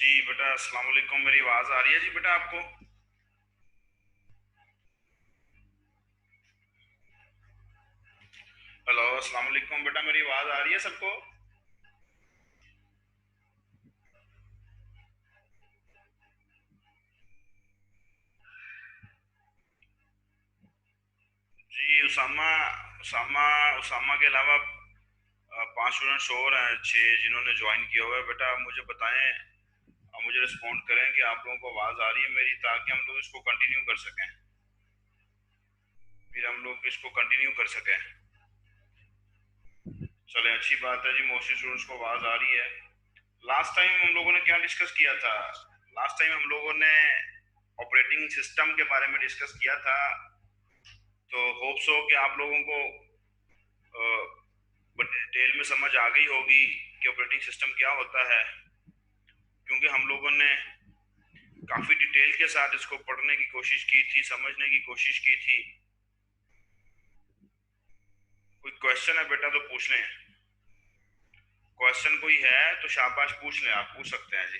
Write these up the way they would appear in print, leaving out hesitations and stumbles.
जी बेटा, अस्सलाम वालेकुम। मेरी आवाज़ आ रही है जी बेटा आपको? हेलो, अस्सलाम वालेकुम बेटा, मेरी आवाज़ आ रही है सबको? जी उसामा, उसामा उसामा के अलावा पांच स्टूडेंट्स और हैं, छः जिन्होंने ज्वाइन किया हुआ है। बेटा आप मुझे बताएं, आप मुझे रिस्पॉन्ड करें कि आप लोगों को आवाज़ आ रही है मेरी, ताकि हम लोग इसको कंटिन्यू कर सकें, फिर हम लोग इसको कंटिन्यू कर सकें। चलें, अच्छी बात है जी, मोस्टली स्टूडेंट्स को आवाज़ आ रही है। लास्ट टाइम हम लोगों ने क्या डिस्कस किया था? लास्ट टाइम हम लोगों ने ऑपरेटिंग सिस्टम के बारे में डिस्कस किया था। तो होप्स हो कि आप लोगों को डिटेल में समझ आ गई होगी कि ऑपरेटिंग सिस्टम क्या होता है, क्योंकि हम लोगों ने काफ़ी डिटेल के साथ इसको पढ़ने की कोशिश की थी, समझने की कोशिश की थी। कोई क्वेश्चन है बेटा तो पूछ लें। क्वेश्चन कोई है तो शाबाश पूछ लें, आप पूछ सकते हैं जी।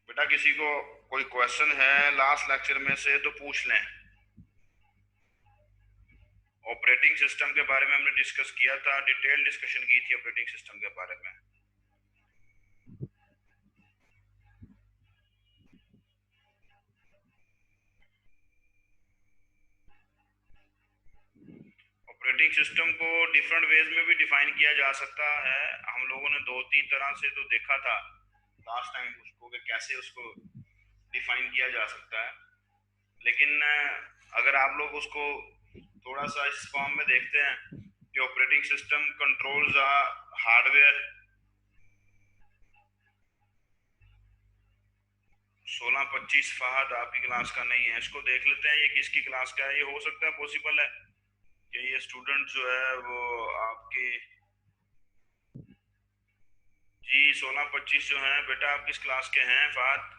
बेटा किसी को कोई क्वेश्चन है लास्ट लेक्चर में से तो पूछ लें। ऑपरेटिंग सिस्टम के बारे में हमने डिस्कस किया था, डिटेल डिस्कशन की थी ऑपरेटिंग सिस्टम के बारे में। ऑपरेटिंग सिस्टम को डिफरेंट वेज में भी डिफाइन किया जा सकता है। हम लोगों ने दो तीन तरह से तो देखा था लास्ट टाइम उसको, कि कैसे उसको डिफाइन किया जा सकता है। लेकिन अगर आप लोग उसको थोड़ा सा इस फॉर्म में देखते हैं कि operating system controls hardware. 1625 Fahad आपकी क्लास का नहीं है, इसको देख लेते हैं ये किसकी क्लास का है। ये हो सकता है, पॉसिबल है कि ये स्टूडेंट जो है वो आपके, जी 1625 जो है बेटा, आप किस क्लास के हैं फहद?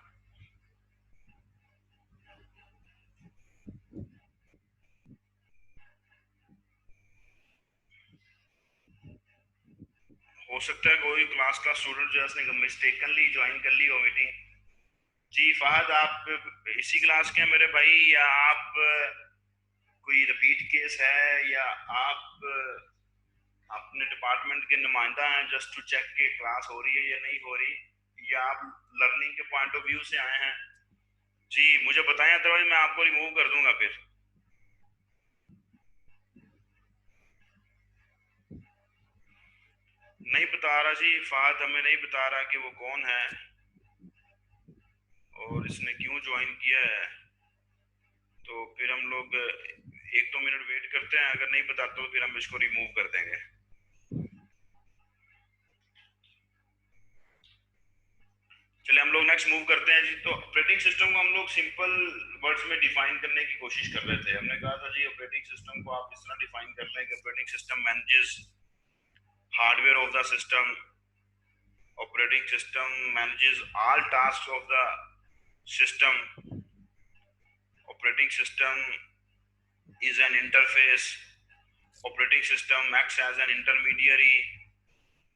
हो सकता है कोई क्लास का स्टूडेंट जो है उसने मिस्टेकनली ज्वाइन कर ली हो मीटिंग। जी फहद, आप इसी क्लास के हैं मेरे भाई, या आप कोई रिपीट केस है, या आप अपने डिपार्टमेंट के नुमाइंदा हैं जस्ट टू चेक कि क्लास हो रही है या नहीं हो रही, या आप लर्निंग के पॉइंट ऑफ व्यू से आए हैं? जी मुझे बताएं, अदरवाइज मैं आपको रिमूव कर दूंगा फिर। नहीं बता रहा जी फहद, हमें नहीं बता रहा कि वो कौन है और इसने क्यों ज्वाइन किया है। तो फिर हम लोग एक दो मिनट वेट करते हैं, अगर नहीं बताते तो फिर हम इसको रिमूव कर देंगे। चलिए हम लोग नेक्स्ट मूव करते हैं जी। तो ऑपरेटिंग सिस्टम को हम लोग सिंपल वर्ड्स में डिफाइन करने की कोशिश कर रहे थे। हमने कहा था जी ऑपरेटिंग सिस्टम को आप इस तरह डिफाइन कर लें कि operating system manages hardware of the system, operating system manages all task of the system, operating system is an interface, operating system acts as an intermediary,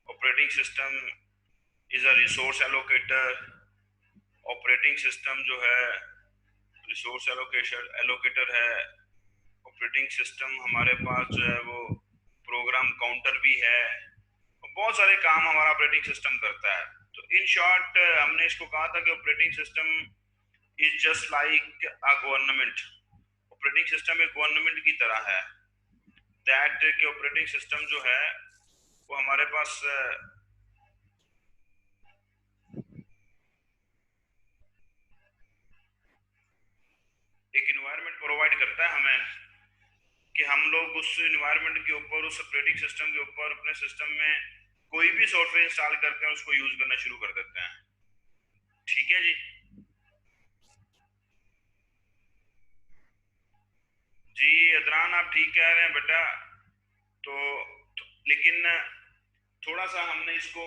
operating system is a resource allocator, operating system जो है resource allocation allocator है, operating system हमारे पास जो है वो program counter भी है। बहुत सारे काम हमारा ऑपरेटिंग सिस्टम करता है। तो इन शॉर्ट हमने इसको कहा था कि operating system is just like a government. Operating system एक गवर्नमेंट की तरह है। दैट कि ऑपरेटिंग सिस्टम जो है वो हमारे पास एक इन्वायरमेंट प्रोवाइड करता है हमें, कि हम लोग उस इन्वायरमेंट के ऊपर, उस ऑपरेटिंग सिस्टम के ऊपर अपने सिस्टम में कोई भी सॉफ्टवेयर इंस्टॉल करके उसको यूज करना शुरू कर देते हैं। ठीक है जी। जी अदनान, आप ठीक कह रहे हैं बेटा। लेकिन थोड़ा सा हमने इसको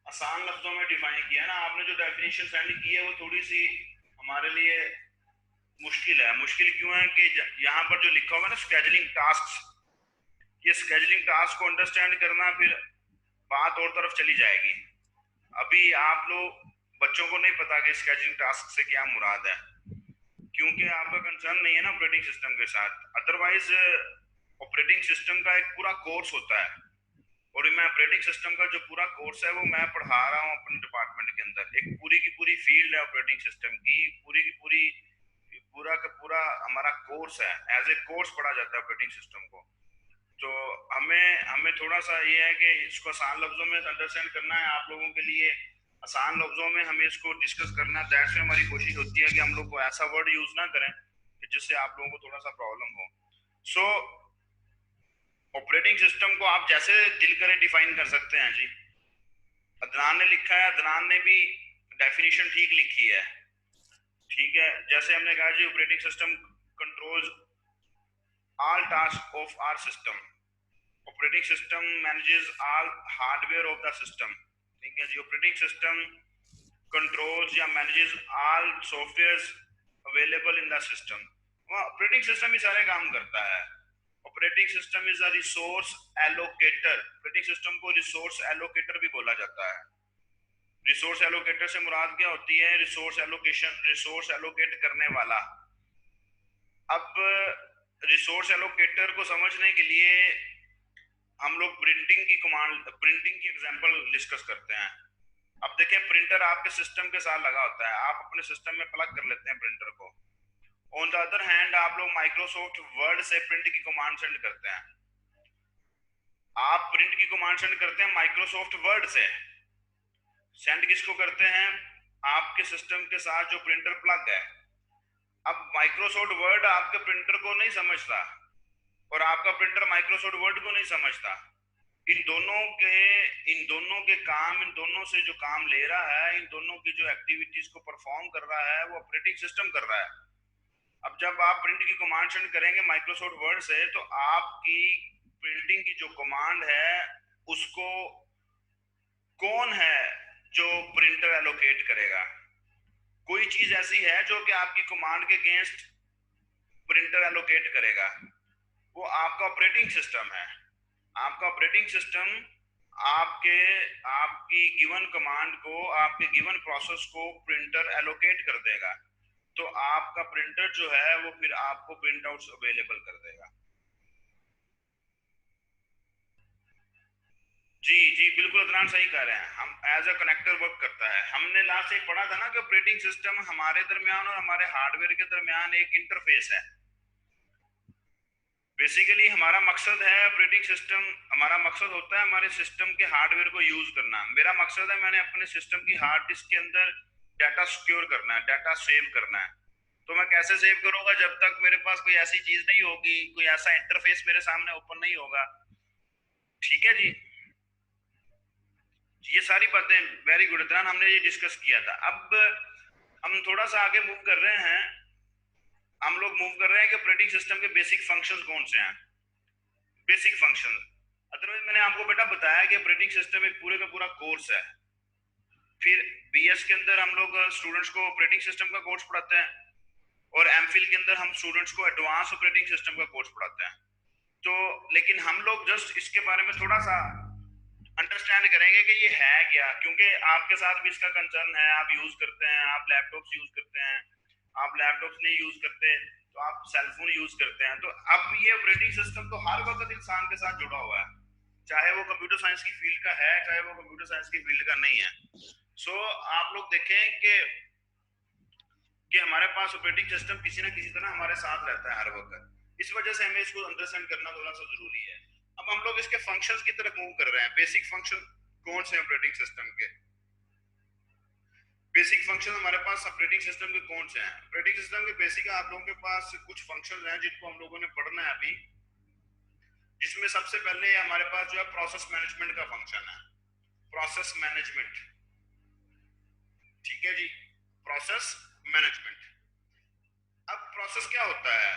आसान लफ्जों में डिफाइन किया ना। आपने जो डेफिनेशन सेंड की है वो थोड़ी सी हमारे लिए मुश्किल है। मुश्किल क्यों है कि यहाँ पर जो लिखा होगा ना, स्केजुलिंग टास्क, ये स्केजुलिंग टास्क को अंडरस्टैंड करना, फिर बात और तरफ चली जाएगी। अभी आप लोग बच्चों को नहीं पता कि स्केजुलिंग टास्क से क्या मुराद है, क्योंकि आपका कंसर्न नहीं है ना ऑपरेटिंग सिस्टम के साथ। अदरवाइज ऑपरेटिंग सिस्टम का एक पूरा कोर्स होता है, और मैं ऑपरेटिंग सिस्टम का जो पूरा कोर्स है वो मैं पढ़ा रहा हूँ अपने डिपार्टमेंट के अंदर। एक पूरी की पूरी फील्ड है ऑपरेटिंग सिस्टम की, पूरी की पूरा का पूरा हमारा कोर्स है, एज ए कोर्स पढ़ा जाता है ऑपरेटिंग सिस्टम को। तो हमें हमें थोड़ा सा ये है कि इसको आसान लफ्जों में अंडरस्टैंड करना है, आप लोगों के लिए आसान लफ्जों में हमें इसको डिस्कस करना है। दैट्स में हमारी कोशिश होती है कि हम लोग को ऐसा वर्ड यूज ना करें कि जिससे आप लोगों को थोड़ा सा प्रॉब्लम हो। सो ऑपरेटिंग सिस्टम को आप जैसे दिल करे डिफाइन कर सकते हैं जी। अदनान ने लिखा है, अदनान ने भी डेफिनेशन ठीक लिखी है, ठीक है। जैसे हमने कहा जी, operating system controls all task of our system, operating system manages all hardware of the system, ठीक है जी। ऑपरेटिंग सिस्टम कंट्रोल्स या manages all softwares available in the system. Operating system ही सारे काम करता है। Operating system is a resource allocator, operating system को रिसोर्स एलोकेटर भी बोला जाता है। रिसोर्स एलोकेटर से मुराद क्या होती है? रिसोर्स एलोकेशन, रिसोर्स एलोकेट करने वाला। अब रिसोर्स एलोकेटर को समझने के लिए हम लोग प्रिंटिंग की कमांड, प्रिंटिंग की एग्जांपल डिस्कस करते हैं। अब देखें, प्रिंटर आपके सिस्टम के साथ लगा होता है, आप अपने सिस्टम में प्लग कर लेते हैं प्रिंटर को। ऑन द अदर हैंड आप लोग माइक्रोसॉफ्ट वर्ड से प्रिंट की कमांड सेंड करते हैं। आप प्रिंट की कमांड सेंड करते हैं माइक्रोसॉफ्ट वर्ड से, सेंड किसको करते हैं? आपके सिस्टम के साथ जो प्रिंटर प्लग है। अब माइक्रोसॉफ्ट वर्ड आपके प्रिंटर को नहीं समझता और आपका प्रिंटर माइक्रोसॉफ्ट वर्ड को नहीं समझता। इन दोनों के काम, इन दोनों से जो काम ले रहा है, इन दोनों की जो एक्टिविटीज को परफॉर्म कर रहा है वो ऑपरेटिंग सिस्टम कर रहा है। अब जब आप प्रिंट की कमांड सेंड करेंगे माइक्रोसॉफ्ट वर्ड से, तो आपकी प्रिंटिंग की जो कमांड है उसको कौन है जो प्रिंटर एलोकेट करेगा? कोई चीज ऐसी है जो कि आपकी कमांड के अगेंस्ट प्रिंटर एलोकेट करेगा, वो आपका ऑपरेटिंग सिस्टम है। आपका ऑपरेटिंग सिस्टम आपके आपकी गिवन कमांड को, आपके गिवन प्रोसेस को प्रिंटर एलोकेट कर देगा। तो आपका प्रिंटर जो है वो फिर आपको प्रिंट आउट्स अवेलेबल कर देगा। जी जी बिल्कुल अदनान सही कह रहे हैं, हम एज अ कनेक्टर वर्क करता है। हमने लास्ट एक पढ़ा था ना कि ऑपरेटिंग सिस्टम हमारे दरमियान और हमारे हार्डवेयर के दरमियान एक इंटरफेस है। बेसिकली हमारा मकसद है ऑपरेटिंग सिस्टम, हमारा मकसद होता है हमारे सिस्टम के हार्डवेयर को यूज करना। मेरा मकसद है मैंने अपने सिस्टम की हार्ड डिस्क के अंदर डाटा सिक्योर करना है, डाटा सेव करना है। तो मैं कैसे सेव करूंगा? जब तक मेरे पास कोई ऐसी चीज नहीं होगी, कोई ऐसा इंटरफेस मेरे सामने ओपन नहीं होगा। ठीक है जी, ये सारी बातें वेरी गुड अदनान, हमने ये डिस्कस किया था। अब हम थोड़ा सा आगे मूव कर रहे हैं। हम लोग मूव कर रहे हैं कि ऑपरेटिंग सिस्टम के बेसिक फंक्शंस कौन से हैं। बेसिक फंक्शन, अदरवाइज मैंने आपको बेटा बताया कि ऑपरेटिंग सिस्टम एक पूरे का पूरा कोर्स है। फिर बीएस के अंदर हम लोग स्टूडेंट्स को ऑपरेटिंग सिस्टम का कोर्स पढ़ाते हैं, और एमफिल के अंदर हम स्टूडेंट्स को एडवांस ऑपरेटिंग सिस्टम का कोर्स पढ़ाते हैं। तो लेकिन हम लोग जस्ट इसके बारे में थोड़ा सा अंडरस्टैंड करेंगे कि ये है क्या, क्योंकि आपके साथ भी इसका कंसर्न है। आप यूज करते हैं, आप लैपटॉप्स यूज करते हैं, आप लैपटॉप्स नहीं यूज करते तो आप सेलफोन यूज करते हैं। तो अब ये ऑपरेटिंग सिस्टम तो हर वक्त इंसान के साथ जुड़ा हुआ है, चाहे वो कंप्यूटर साइंस की फील्ड का है, चाहे वो कंप्यूटर साइंस की फील्ड का नहीं है। सो आप लोग देखें कि हमारे पास ऑपरेटिंग सिस्टम किसी ना किसी तरह हमारे साथ रहता है हर वक्त। इस वजह से हमें इसको अंडरस्टैंड करना थोड़ा सा जरूरी है। अब हम लोग इसके फंक्शंस की तरफ मूव कर रहे हैं। बेसिक फंक्शन कौन से ऑपरेटिंग सिस्टम के? बेसिक फंक्शन हमारे पास ऑपरेटिंग सिस्टम के कौन से हैं? ऑपरेटिंग सिस्टम के बेसिक आप लोगों के पास कुछ फंक्शन हैं जिनको हम लोगों ने पढ़ना है अभी, जिसमें सबसे पहले हमारे पास जो है प्रोसेस मैनेजमेंट का फंक्शन है। प्रोसेस मैनेजमेंट, ठीक है जी, प्रोसेस मैनेजमेंट। अब प्रोसेस क्या होता है?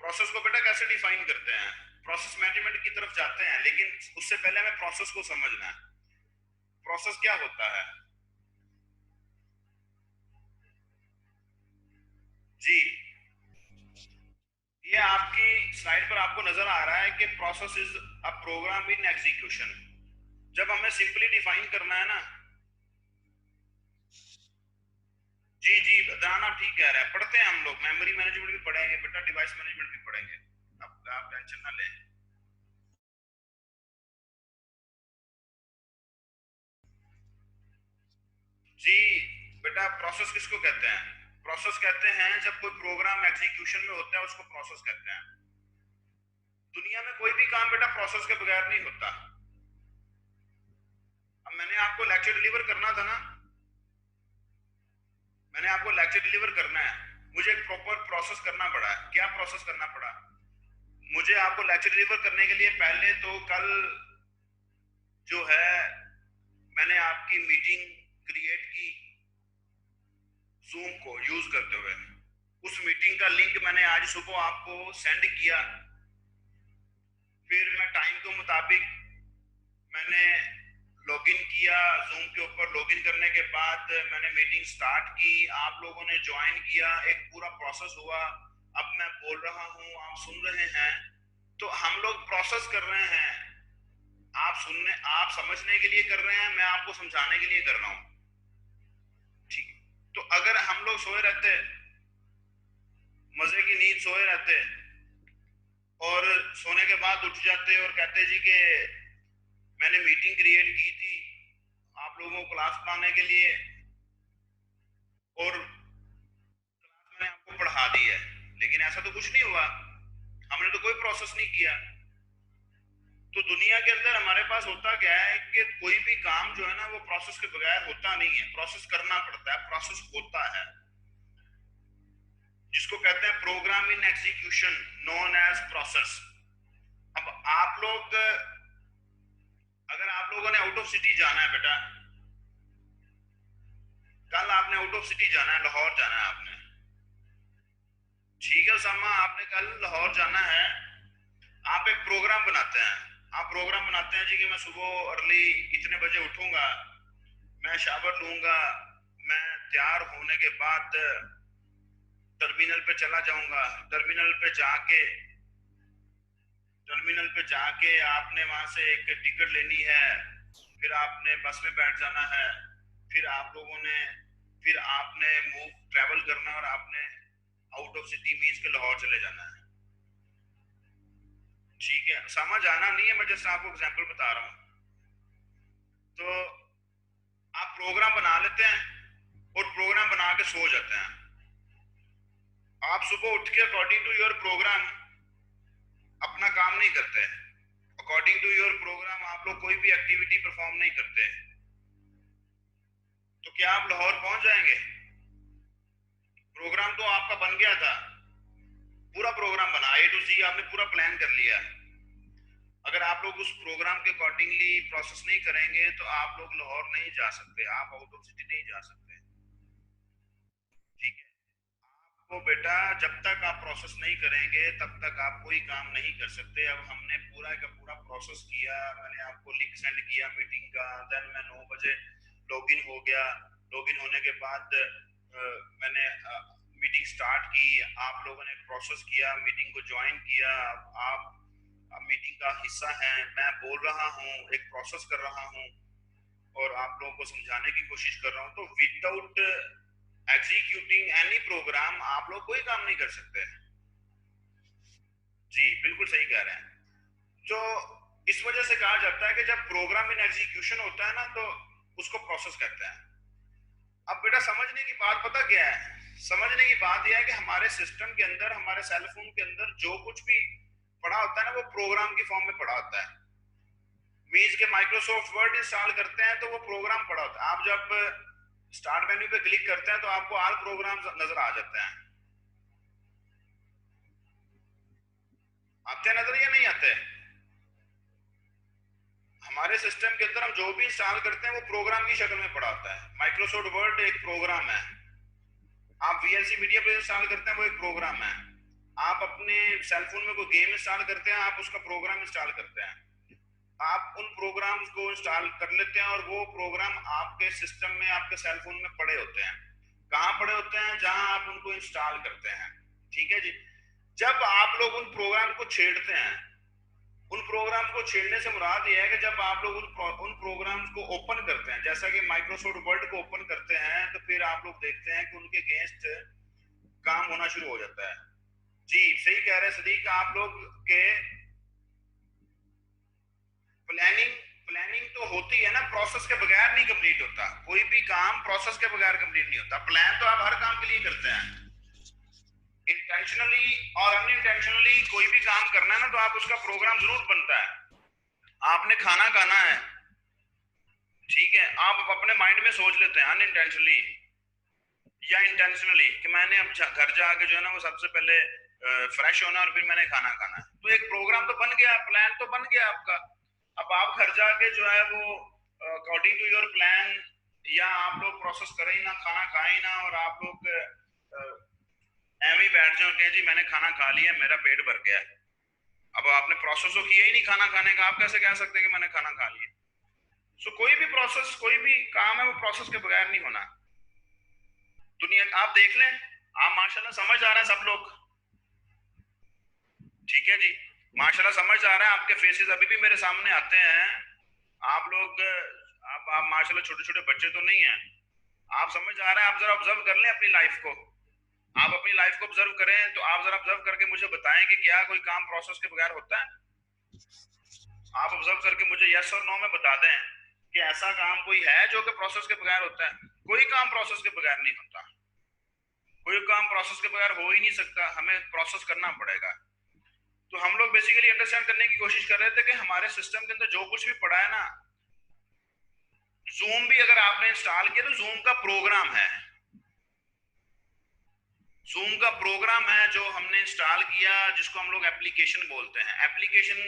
प्रोसेस को बेटा कैसे डिफाइन करते हैं? प्रोसेस मैनेजमेंट की तरफ जाते हैं, लेकिन उससे पहले हमें प्रोसेस को समझना है। प्रोसेस क्या होता है जी? ये आपकी स्लाइड पर आपको नजर आ रहा है कि process is a program in execution. जब हमें सिंपली डिफाइन करना है ना, जी जी दाना ठीक कह रहे हैं, पढ़ते हैं हम लोग, मेमोरी मैनेजमेंट भी पढ़ेंगे बेटा, डिवाइस मैनेजमेंट भी पढ़ेंगे, आप टेंशन ना लें। जी बेटा, प्रोसेस किसको कहते हैं? प्रोसेस कहते हैं जब कोई प्रोग्राम एग्जीक्यूशन में होता है उसको प्रोसेस कहते हैं। दुनिया में कोई भी काम बेटा प्रोसेस के बगैर नहीं होता। अब मैंने आपको लेक्चर डिलीवर करना था ना, मैंने आपको लेक्चर डिलीवर करना है, मुझे एक प्रॉपर प्रोसेस करना पड़ा। क्या प्रोसेस करना पड़ा? मुझे आपको लेक्चर डिलीवर करने के लिए पहले तो कल जो है मैंने आपकी मीटिंग क्रिएट की जूम को यूज करते हुए। उस मीटिंग का लिंक मैंने आज सुबह आपको सेंड किया। फिर मैं टाइम के मुताबिक मैंने लॉगिन किया जूम के ऊपर। लॉगिन करने के बाद मैंने मीटिंग स्टार्ट की, आप लोगों ने ज्वाइन किया, एक पूरा प्रोसेस हुआ। अब मैं बोल रहा हूं, आप सुन रहे हैं, तो हम लोग प्रोसेस कर रहे हैं। आप समझने के लिए कर रहे हैं, मैं आपको समझाने के लिए कर रहा हूं। ठीक। तो अगर हम लोग सोए रहते, मजे की नींद सोए रहते, और सोने के बाद उठ जाते और कहते जी कि मैंने मीटिंग क्रिएट की थी आप लोगों को क्लास पढ़ाने के लिए, और क्लास मैंने आपको पढ़ा दी है, लेकिन ऐसा तो कुछ नहीं हुआ, हमने तो कोई प्रोसेस नहीं किया। तो दुनिया के अंदर हमारे पास होता क्या है कि कोई भी काम जो है ना वो प्रोसेस के बगैर होता नहीं है, प्रोसेस करना पड़ता है, प्रोसेस होता है, जिसको कहते हैं program in execution known as process. अब आप लोग, अगर आप लोगों ने आउट ऑफ सिटी जाना है बेटा, कल आपने आउट ऑफ सिटी जाना है, लाहौर जाना है आपने, ठीक है सामा, आपने कल लाहौर जाना है, आप एक प्रोग्राम बनाते हैं। आप प्रोग्राम बनाते हैं जी कि मैं सुबह अर्ली इतने बजे उठूंगा, मैं शावर लूंगा, मैं तैयार होने के बाद टर्मिनल पे चला जाऊंगा, टर्मिनल पे जाके आपने वहां से एक टिकट लेनी है, फिर आपने बस में बैठ जाना है, फिर आप लोगों ने, फिर आपने मूव ट्रेवल करना और आपने आउट ऑफ सिटी मीन्स के लाहौर चले जाना है। ठीक है, समझ आना नहीं है, मैं जस्ट आपको एग्जांपल बता रहा हूँ। तो आप प्रोग्राम बना लेते हैं और प्रोग्राम बना के सो जाते हैं। आप सुबह उठ के अकॉर्डिंग टू योर प्रोग्राम अपना काम नहीं करते, अकॉर्डिंग टू योर प्रोग्राम आप लोग कोई भी एक्टिविटी परफॉर्म नहीं करते, तो क्या आप लाहौर पहुंच जाएंगे? प्रोग्राम तो आपका बन गया था, पूरा प्रोग्राम बना, ए टू जी आपने पूरा प्लान कर लिया। अगर आप लोग उस प्रोग्राम के अकॉर्डिंगली प्रोसेस नहीं करेंगे तो आप लोग लाहौर नहीं जा सकते, आप आउट ऑफ सिटी नहीं जा सकते। ठीक है, आपको बेटा जब तक आप प्रोसेस नहीं करेंगे तब तक आप कोई काम नहीं कर सकते। अब हमने पूरा का पूरा प्रोसेस किया, मैंने आपको लिंक सेंड किया मीटिंग का, देन मैं 9 बजे लॉगिन हो गया। लॉगिन होने के बाद मैंने मीटिंग स्टार्ट की, आप लोगों ने प्रोसेस किया, मीटिंग को ज्वाइन किया, आप मीटिंग का हिस्सा है, मैं बोल रहा हूँ, एक प्रोसेस कर रहा हूँ और आप लोगों को समझाने की कोशिश कर रहा हूँ। तो विदाउट एग्जीक्यूटिंग एनी प्रोग्राम आप लोग कोई काम नहीं कर सकते। जी बिल्कुल सही कह रहे हैं। तो इस वजह से कहा जाता है कि जब प्रोग्राम इन एग्जीक्यूशन होता है ना तो उसको प्रोसेस कहते हैं। अब बेटा समझने की बात पता क्या है? समझने की बात यह है कि हमारे सिस्टम के अंदर, हमारे सेलफोन के अंदर जो कुछ भी पड़ा होता है ना वो प्रोग्राम की फॉर्म में पड़ा होता है। मीन्स के माइक्रोसॉफ्ट वर्ड इंस्टॉल करते हैं तो वो प्रोग्राम पड़ा होता है। आप जब स्टार्ट मेन्यू पे क्लिक करते हैं तो आपको ऑल प्रोग्राम नजर आ जाते हैं। आते नजर या नहीं आते? हमारे सिस्टम के अंदर हम जो भी इंस्टॉल करते हैं वो प्रोग्राम की शक्ल में पड़ा होता है। माइक्रोसॉफ्ट वर्ड एक प्रोग्राम है, आप वीएलसी मीडिया प्लेयर इंस्टॉल करते हैं वो एक प्रोग्राम है, आप अपने सेलफोन में कोई गेम इंस्टॉल करते हैं आप उसका प्रोग्राम इंस्टॉल करते हैं। आप उन प्रोग्राम्स को इंस्टॉल कर लेते हैं और वो प्रोग्राम आपके सिस्टम में, आपके सेलफोन में पड़े होते हैं। कहाँ पड़े होते हैं? जहां आप उनको इंस्टॉल करते हैं। ठीक है जी। जब आप लोग उन प्रोग्राम को छेड़ते हैं, उन प्रोग्राम को छेड़ने से मुराद ये है कि जब आप लोग उन प्रोग्राम को ओपन करते हैं, जैसा कि माइक्रोसॉफ्ट वर्ड को ओपन करते हैं, तो फिर आप लोग देखते हैं कि उनके अगेंस्ट काम होना शुरू हो जाता है। जी सही कह रहे हैं सदीक, आप लोग के प्लानिंग प्लानिंग तो होती है ना, प्रोसेस के बगैर नहीं कंप्लीट होता कोई भी काम, प्रोसेस के बगैर कंप्लीट नहीं होता। प्लान तो आप हर काम के लिए करते हैं, इंटेंशनली और अनइंटेंशनली कोई भी काम करना है ना, तो आप उसका प्रोग्राम जरूर बनता है। आपने खाना खाना है, ठीक है, आप अपने माइंड में सोच लेते हैं अनइंटेंशनली या इंटेंशनली कि मैंने अब घर जाके जो है ना वो सबसे पहले फ्रेश होना और फिर मैंने खाना खाना है, तो एक प्रोग्राम तो बन गया, प्लान तो बन गया आपका। अब आप घर जाके जो है वो अकॉर्डिंग टू योर प्लान या आप लोग प्रोसेस करें ही ना, खाना खाए ही ना, और आप लोग एवं ही बैठ जाओ कि जी मैंने खाना खा लिया, मेरा पेट भर गया। अब आपने प्रोसेस तो किया ही नहीं खाना खाने का, आप कैसे कह सकते हैं कि मैंने खाना खा लिया? सो कोई भी प्रोसेस, कोई भी काम है वो प्रोसेस के बगैर नहीं होना। दुनिया आप देख लें, आप माशाल्लाह समझ आ रहे हैं सब लोग, ठीक है जी, माशाल्लाह समझ आ रहा है, आपके फेसेस अभी भी मेरे सामने आते हैं। आप लोग आप माशाल्लाह छोटे छोटे बच्चे तो नहीं हैं, आप समझ आ रहा है। आप जरा ऑब्जर्व कर लें अपनी लाइफ को, आप अपनी लाइफ को ऑब्जर्व करें, तो आप जरा ऑब्जर्व करके मुझे बताएं कि क्या कोई काम प्रोसेस के बगैर होता है? आप ऑब्जर्व करके मुझे यस और नो में बता दें कि ऐसा काम कोई है जो कि प्रोसेस के बगैर होता है। कोई काम प्रोसेस के बगैर नहीं होता, कोई काम प्रोसेस के बगैर हो ही नहीं सकता, हमें प्रोसेस करना पड़ेगा। तो हम लोग बेसिकली अंडरस्टैंड करने की कोशिश कर रहे थे कि हमारे सिस्टम के अंदर जो कुछ भी पड़ा है ना, जूम भी अगर आपने इंस्टॉल किया तो जूम का प्रोग्राम है, जूम का प्रोग्राम है जो हमने इंस्टॉल किया, जिसको हम लोग एप्लीकेशन बोलते हैं। एप्लीकेशन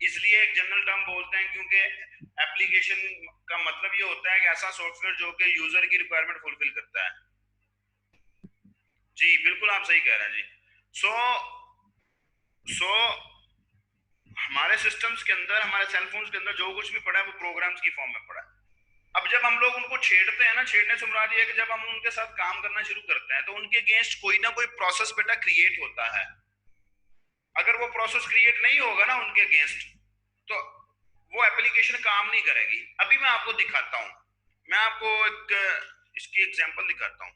इसलिए एक जनरल टर्म बोलते हैं क्योंकि एप्लीकेशन का मतलब ये होता है कि ऐसा सॉफ्टवेयर जो कि यूजर की रिक्वायरमेंट फुलफिल करता है। जी बिल्कुल आप सही कह रहे हैं जी। सो हमारे सिस्टम्स के अंदर, हमारे सेलफोन्स के अंदर जो कुछ भी पड़ा है वो प्रोग्राम्स की फॉर्म में पड़ा है। अब जब हम लोग उनको छेड़ते हैं ना, छेड़ने से मुराद ये है कि जब हम उनके साथ काम करना शुरू करते हैं तो उनके अगेंस्ट कोई ना कोई प्रोसेस बेटा क्रिएट होता है। अगर वो प्रोसेस क्रिएट नहीं होगा ना उनके अगेंस्ट, तो वो एप्लीकेशन काम नहीं करेगी। अभी मैं आपको दिखाता हूं, मैं आपको एक इसकी एग्जांपल दिखाता हूं।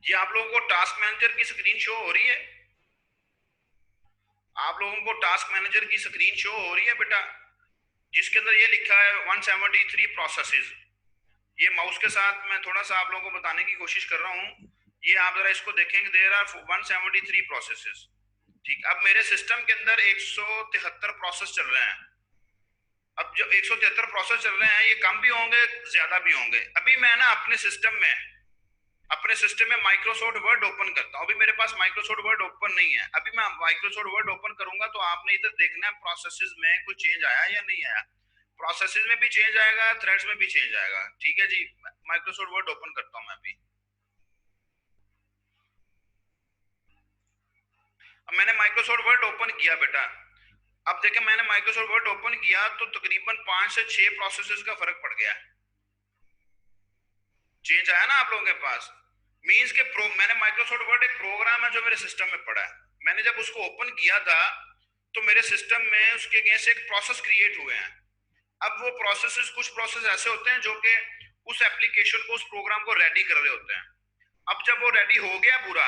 ये आप लोगों को टास्क मैनेजर की स्क्रीन शो हो रही है? आप लोगों को टास्क मैनेजर की स्क्रीन शो हो रही है बेटा, जिसके अंदर ये लिखा है 173 प्रोसेसेस। ये माउस के साथ मैं थोड़ा सा आप लोगों को बताने की कोशिश कर रहा हूँ। ये आप जरा इसको देखेंगे, देयर आर 173 प्रोसेसेस। ठीक, अब मेरे सिस्टम के अंदर 173 प्रोसेस चल रहे हैं। अब जो 173 प्रोसेस चल रहे हैं, ये कम भी होंगे ज्यादा भी होंगे। अभी मैं ना अपने सिस्टम में माइक्रोसॉफ्ट वर्ड ओपन करता हूँ। अभी मेरे पास माइक्रोसॉफ्ट वर्ड ओपन नहीं है, अभी मैं माइक्रोसॉफ्ट वर्ड ओपन करूंगा तो आपने इधर देखना है प्रोसेसेस में कोई चेंज आया या नहीं आया। प्रोसेसेस में भी चेंज आएगा, थ्रेड्स में भी चेंज आएगा, ठीक है जी। माइक्रोसॉफ्ट वर्ड ओपन करता हूं मैं अभी। अब मैंने माइक्रोसॉफ्ट वर्ड ओपन किया बेटा, अब देखें मैंने माइक्रोसॉफ्ट वर्ड ओपन किया तो तकरीबन 5 से 6 प्रोसेसेस का फर्क पड़ गया। चेंज आया ना आप लोगों के पास? मींस के मैंने माइक्रोसॉफ्ट वर्ड एक प्रोग्राम है जो मेरे सिस्टम में पड़ा है, मैंने जब उसको ओपन किया था तो मेरे सिस्टम में उसके अगेंस्ट एक प्रोसेस क्रिएट हुए हैं। अब वो प्रोसेसेस, कुछ प्रोसेस ऐसे होते हैं जो कि उस एप्लीकेशन को, उस प्रोग्राम को रेडी कर रहे होते हैं। अब जब वो रेडी हो गया पूरा,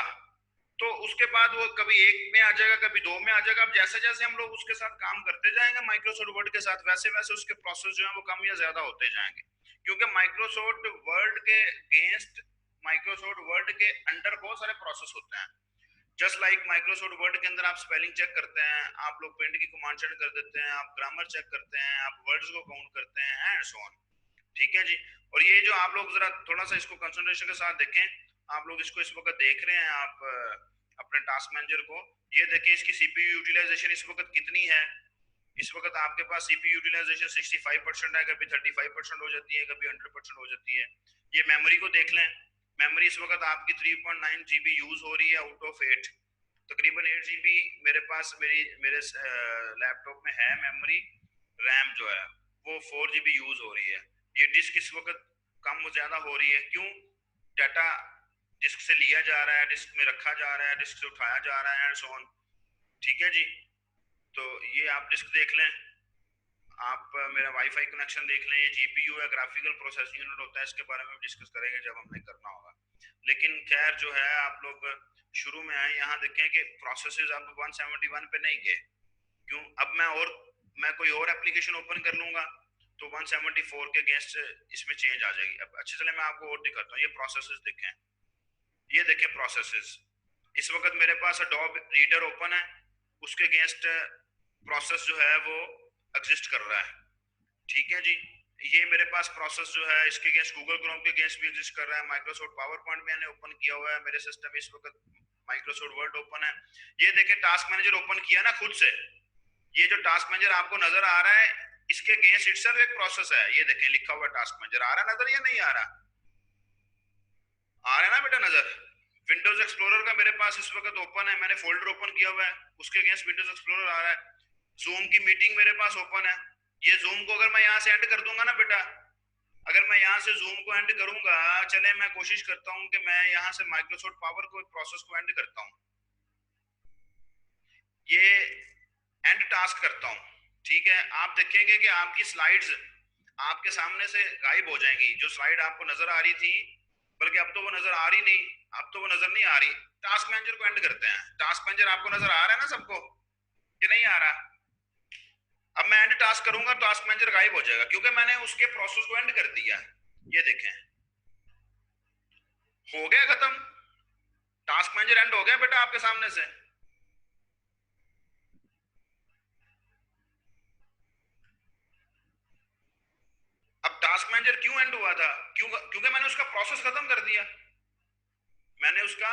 तो उसके बाद वो कभी एक में आ जाएगा, कभी दो में आ जाएगा। अब जैसे जैसे हम लोग उसके साथ काम करते जाएंगे माइक्रोसॉफ्ट वर्ड के साथ, वैसे वैसे उसके प्रोसेस जो है वो कम या ज्यादा होते जाएंगे, क्योंकि माइक्रोसॉफ्ट वर्ड के अगेंस्ट, माइक्रोसॉफ्ट वर्ड के अंडर बहुत सारे प्रोसेस होते हैं। जस्ट लाइक माइक्रोसॉफ्ट वर्ड के अंदर आप स्पेलिंग चेक करते हैं, आप लोग प्रिंट की कमांड सेट कर देते हैं, आप ग्रामर चेक करते हैं, आप वर्ड्स को काउंट करते हैं एंड सो ऑन, ठीक है जी। और ये जो आप लोग जरा थोड़ा सा इसको कंसंट्रेशन के साथ देखें, आप लोग इसको इस वक्त देख रहे हैं, आप अपने टास्क मैनेजर को, ये देखें इसकी सीपीयू यूटिलाइजेशन इस वक्त कितनी है। इस वक्त आपके पास सीपीयू यूटिलाइजेशन 65% है, कभी 35% हो जाती है, कभी 100% हो जाती है। ये मेमोरी को देख लें, मेमोरी इस वक्त आपकी 3.9 GB यूज हो रही है आउट ऑफ 8। तकरीबन 8 GB मेरे पास मेरे लैपटॉप में है मेमोरी। रैम जो है वो 4 GB यूज हो रही है। ये डिस्क इस वक्त कम ज्यादा हो रही है, क्यों? डाटा डिस्क से लिया जा रहा है, डिस्क में रखा जा रहा है, डिस्क से उठाया जा रहा है एंड सो ऑन। ठीक है जी। तो ये आप डिस्क देख लें, आप मेरा वाईफाई कनेक्शन देख लें, ये जीपीयू है, ग्राफिकल प्रोसेसिंग यूनिट होता है, इसके बारे में डिस्कस करेंगे जब हमने करना होगा। लेकिन खैर जो है, आप लोग शुरू में आए, यहाँ देखें कि प्रोसेसेस अब 171 पे नहीं गए। क्यों? अब मैं कोई और एप्लीकेशन ओपन कर लूंगा तो 174 के अगेंस्ट इसमें चेंज आ जाएगी। अब अच्छे चले मैं आपको और दिखाता हूँ, ये प्रोसेसेस देखें, ये देखें प्रोसेसेस। इस वक्त मेरे पास अडोब रीडर ओपन है, उसके अगेंस्ट प्रोसेस जो है वो एग्जिस्ट कर रहा है। ठीक है जी। ये मेरे पास प्रोसेस जो है इसके अगेंस्ट गूगल क्रोम के अगेंस्ट भी एग्जिस्ट कर रहा है। माइक्रोसॉफ्ट पावर पॉइंट मैंने ओपन किया हुआ है, मेरे सिस्टम में इस वक्त माइक्रोसॉफ्ट वर्ड ओपन है। ये देखें टास्क मैनेजर ओपन किया ना खुद से, ये जो टास्क मैनेजर आपको नजर आ रहा है इसके अगेंस्ट इटसेल्फ एक प्रोसेस है। ये देखें लिखा हुआ टास्क मैनेजर, आ रहा है नजर या नहीं आ रहा? आ रहा है ना बेटा नजर? विंडोज एक्सप्लोरर का मेरे पास इस वक्त ओपन है, मैंने फोल्डर ओपन किया हुआ है, उसके अगेंस्ट विंडोज एक्सप्लोरर आ रहा है। जूम की मीटिंग मेरे पास ओपन है। ये जूम को अगर मैं यहाँ से एंड कर दूंगा ना बेटा, अगर मैं यहाँ से जूम को एंड करूंगा, चले मैं कोशिश करता हूँ कि मैं यहाँ से माइक्रोसॉफ्ट पावर को प्रोसेस को एंड करता हूँ, ये एंड टास्क करता हूँ। ठीक है, आप देखेंगे कि आपकी स्लाइड्स आपके सामने से गायब हो जाएंगी। जो स्लाइड आपको नजर आ रही थी, बल्कि अब तो वो नजर आ रही नहीं, अब तो वो नजर नहीं आ रही। टास्क मैनेजर को एंड करते हैं। टास्क मैनेजर आपको नजर आ रहा है ना सबको, कि नहीं आ रहा? अब मैं एंड टास्क करूंगा, टास्क मैनेजर गायब हो जाएगा, क्योंकि मैंने उसके प्रोसेस को एंड कर दिया। ये देखें, हो गया खत्म, टास्क मैनेजर एंड हो गया बेटा आपके सामने से। अब टास्क मैनेजर क्यों एंड हुआ था? क्योंकि मैंने उसका प्रोसेस खत्म कर दिया, मैंने उसका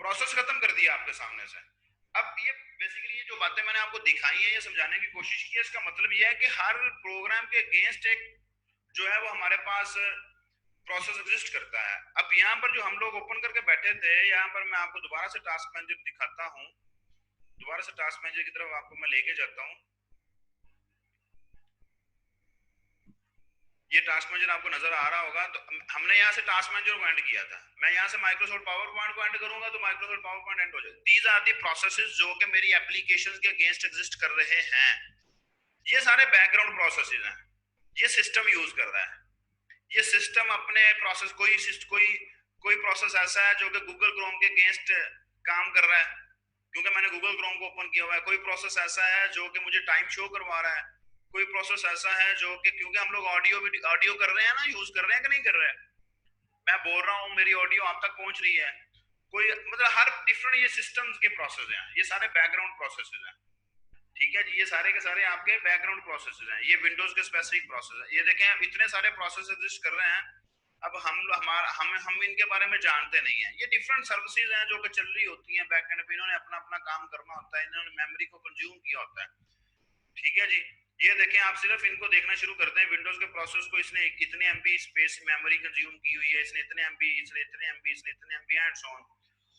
प्रोसेस खत्म कर दिया आपके सामने से। अब ये बेसिकली ये जो बातें मैंने आपको दिखाई है, ये समझाने की कोशिश की है, इसका मतलब ये है कि हर प्रोग्राम के अगेंस्ट एक जो है वो हमारे पास प्रोसेस एग्जिस्ट करता है। अब यहाँ पर जो हम लोग ओपन करके बैठे थे, यहाँ पर मैं आपको दोबारा से टास्क मैनेजर दिखाता हूँ, दोबारा से टास्क मैनेजर की तरफ आपको मैं लेके जाता हूँ। ये टास्क मैनेजर आपको नजर आ रहा होगा। तो हमने यहाँ से टास्क मैनेजर को एंड किया था, मैं यहाँ से माइक्रोसॉफ्ट पावर पॉइंट को एंड करूंगा तो माइक्रोसॉफ्ट पावर पॉइंट एंड हो जाएगा। दीज आर दी प्रोसेसेस जो कि मेरी एप्लीकेशंस के अगेंस्ट एग्जिस्ट कर रहे हैं। ये सारे बैकग्राउंड प्रोसेसेस हैं, ये सिस्टम यूज कर रहा है। ये सिस्टम अपने प्रोसेस कोई कोई प्रोसेस ऐसा है जो कि गूगल क्रोम के अगेंस्ट काम कर रहा है, क्योंकि मैंने गूगल क्रोम को ओपन किया हुआ है। कोई प्रोसेस ऐसा है जो कि मुझे टाइम शो करवा रहा है। कोई प्रोसेस ऐसा है जो कि, क्योंकि हम लोग ऑडियो कर रहे हैं ना, यूज कर रहे हैं कि नहीं कर रहे हैं, मैं बोल रहा हूँ मेरी ऑडियो आप तक पहुंच रही है, कोई मतलब हर डिफरेंट ये सिस्टम्स के प्रोसेस हैं, ये सारे बैकग्राउंड प्रोसेसेस हैं। ठीक है जी, ये सारे के सारे आपके बैकग्राउंड प्रोसेसेस हैं। ये विंडोज के स्पेसिफिक प्रोसेस है। ये देखें, अब इतने सारे प्रोसेस एग्जिस्ट कर रहे हैं। अब हम इनके बारे में जानते नहीं है। ये डिफरेंट सर्विसेज हैं जो कि चल रही होती हैं बैक एंड पे, इन्होंने अपना अपना काम करना होता है, इन्होंने मेमोरी को कंज्यूम किया होता है। ठीक है जी। ये देखें, आप सिर्फ इनको देखना शुरू करते हैं, विंडोज के प्रोसेस को इसने इतने एमबी स्पेस मेमोरी कंज्यूम की हुई है, इसने इतने एमबी, इसने इतने एमबी, इसने इतने एमबी एंड सो ऑन।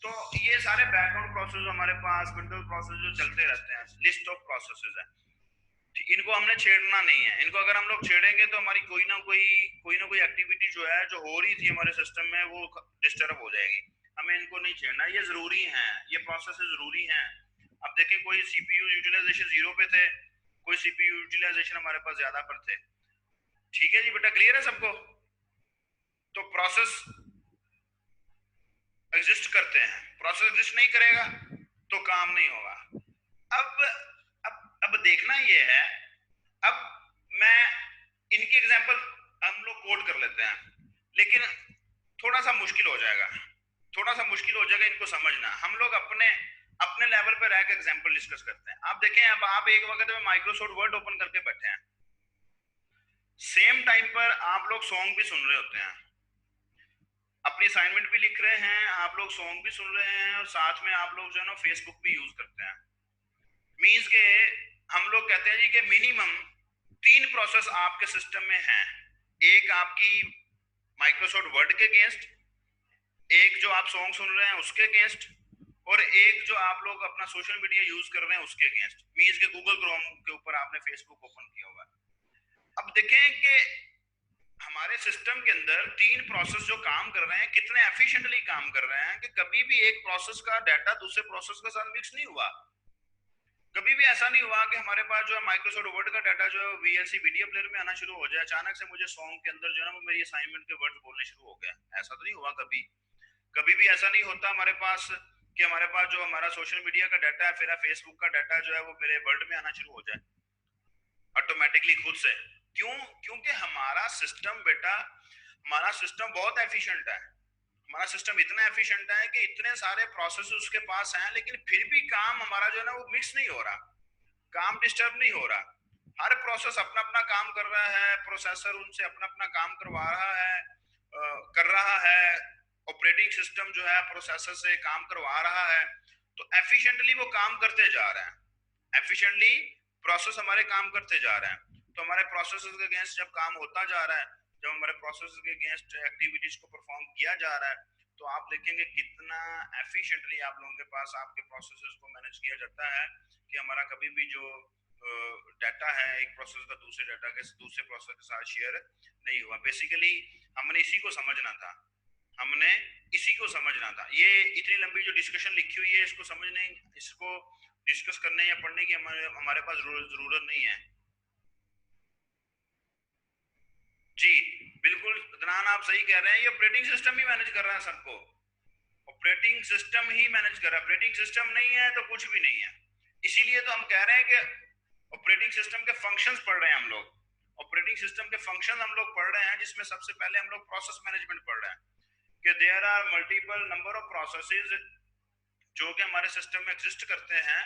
तो ये सारे बैकग्राउंड प्रोसेस हमारे पास विंडोज प्रोसेस जो चलते रहते हैं, लिस्ट ऑफ प्रोसेसेस है। इनको हमने छेड़ना नहीं है। इनको अगर हम लोग छेड़ेंगे तो हमारी कोई ना कोई एक्टिविटी जो है जो हो रही थी हमारे सिस्टम में वो डिस्टर्ब हो जाएगी। हमें इनको नहीं छेड़ना, ये जरूरी है, ये प्रोसेस जरूरी है। अब देखिए, कोई सीपीयू यूटिलाइजेशन 0 पे थे, कोई सीपीयू यूटिलाइजेशन हमारे पास ज्यादा पर थे। ठीक है जी बेटा, क्लियर है सबको? तो प्रोसेस एग्जिस्ट करते हैं, प्रोसेस एग्जिस्ट नहीं करेगा तो काम नहीं होगा। अब अब देखना ये है, अब मैं इनकी एग्जांपल हम लोग कोड कर लेते हैं, लेकिन थोड़ा सा मुश्किल हो जाएगा, थोड़ा सा मुश्किल हो जाएगा इनको समझना। हम लोग अपने अपने लेवल पे रह के एग्जांपल डिस्कस करते हैं। आप देखें, अब आप एक वक्त में माइक्रोसॉफ्ट वर्ड ओपन करके बैठे हैं, सेम टाइम पर आप लोग सॉन्ग भी सुन रहे होते हैं, अपनी असाइनमेंट भी लिख रहे हैं, आप लोग सॉन्ग भी सुन रहे हैं, और साथ में आप लोग जो है ना फेसबुक भी यूज करते हैं। मीन्स के हम लोग कहते हैं जी कि मिनिमम 3 प्रोसेस आपके सिस्टम में हैं। एक आपकी माइक्रोसॉफ्ट वर्ड के अगेंस्ट, एक जो आप सॉन्ग सुन रहे हैं उसके अगेंस्ट, और एक जो आप लोग अपना सोशल मीडिया यूज कर रहे हैं उसके अगेंस्ट, मीन्स के गूगल क्रोम के ऊपर आपने फेसबुक ओपन किया हुआ है। अब देखें कि हमारे सिस्टम के अंदर तीन प्रोसेस जो काम कर रहे हैं कितने एफिशिएंटली काम कर रहे हैं कि कभी भी एक प्रोसेस का डाटा दूसरे प्रोसेस के साथ मिक्स नहीं हुआ। कभी भी ऐसा नहीं हुआ कि हमारे पास जो है माइक्रोसॉफ्ट वर्ड का डाटा जो है वीएलसी वीडियो प्लेयर में आना शुरू हो जाए, अचानक से मुझे सॉन्ग के अंदर जो है वो मेरी असाइनमेंट के वर्ड्स बोलने शुरू हो गया। ऐसा तो नहीं हुआ कभी। कभी भी ऐसा नहीं होता हमारे पास कि हमारे पास जो हमारा सोशल मीडिया का डाटा है, फिर फेसबुक का डाटा जो है वो मेरे वर्ड में आना शुरू हो जाए ऑटोमेटिकली खुद से। क्यों? क्योंकि हमारा सिस्टम बेटा, हमारा सिस्टम बहुत एफिशिएंट है। हमारा सिस्टम इतना एफिशिएंट है कि इतने सारे प्रोसेस उसके पास हैं, लेकिन फिर भी काम हमारा जो है ना वो मिक्स नहीं हो रहा, काम डिस्टर्ब नहीं हो रहा। हर प्रोसेस अपना अपना काम कर रहा है, प्रोसेसर उनसे अपना अपना काम करवा रहा है, कर रहा है। ऑपरेटिंग सिस्टम जो है प्रोसेसर से काम करवा रहा है। तो एफिशिएंटली वो काम करते जा रहे हैं, एफिशिएंटली प्रोसेस हमारे काम करते जा रहे हैं। तो हमारे प्रोसेस के अगेंस्ट जब काम होता जा रहा है, जब हमारे प्रोसेस के अगेंस्ट एक्टिविटीज को परफॉर्म किया जा रहा है, तो आप देखेंगे कितना एफिशिएंटली आप लोगों के पास आपके प्रोसेसेस को मैनेज किया जाता है कि हमारा कभी भी जो डाटा है एक प्रोसेस का दूसरे डाटा के दूसरे प्रोसेस के साथ शेयर नहीं हुआ। बेसिकली हमने इसी को समझना था, हमने इसी को समझना था। ये इतनी लंबी जो डिस्कशन लिखी हुई है इसको समझने, इसको डिस्कस करने या पढ़ने की हमारे पास जरूरत नहीं है। जी बिल्कुल अदनान, आप सही कह रहे हैं। ये ऑपरेटिंग सिस्टम ही मैनेज कर रहा है सबको, ऑपरेटिंग सिस्टम ही मैनेज कर रहा है। ऑपरेटिंग सिस्टम नहीं है तो कुछ भी नहीं है। इसीलिए तो हम कह रहे हैं कि ऑपरेटिंग सिस्टम के फंक्शंस पढ़ रहे हैं हम लोग। ऑपरेटिंग सिस्टम के फंक्शन हम लोग पढ़ रहे हैं, जिसमें सबसे पहले हम लोग प्रोसेस मैनेजमेंट पढ़ रहे हैं कि there are multiple number of processes जो कि हमारे सिस्टम में एग्जिस्ट करते हैं,